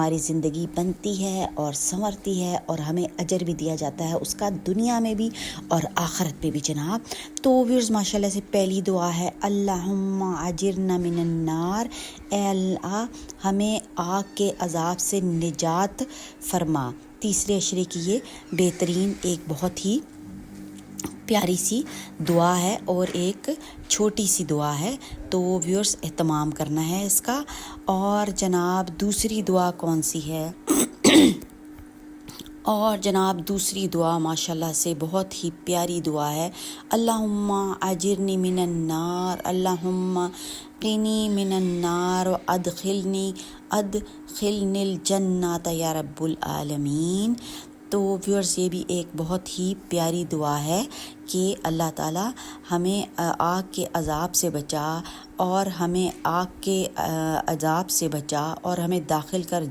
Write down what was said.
हमारी ज़िंदगी बनती है और संवरती है और हमें अजर भी दिया जाता है उसका, दुनिया में भी और आखिरत में भी जनाब। तो व्यूअर्स माशाल्लाह से पहली दुआ है अल्लाहुम्मा अजिरना मिनन नार, ए अल्लाह हमें आग के अजाब से निजात फरमा। तीसरे अशरे की ये बेहतरीन एक बहुत ही प्यारी सी दुआ है और एक छोटी सी दुआ है, तो व्यूअर्स एहतमाम करना है इसका। और जनाब दूसरी दुआ कौन सी है? और जनाब दूसरी दुआ माशाल्लाह से बहुत ही प्यारी दुआ है, अल्लाहुम्मा अजिरनी मिनन नार, अल्लाहुम्मा क़िनी मिनन नार व अदखिलनिल जन्नत या रब्बुल आलमीन। तो व्यूअर्स ये भी एक बहुत ही प्यारी दुआ है कि अल्लाह ताला हमें आग के अज़ाब से बचा और हमें आग के अज़ाब से बचा और हमें दाखिल कर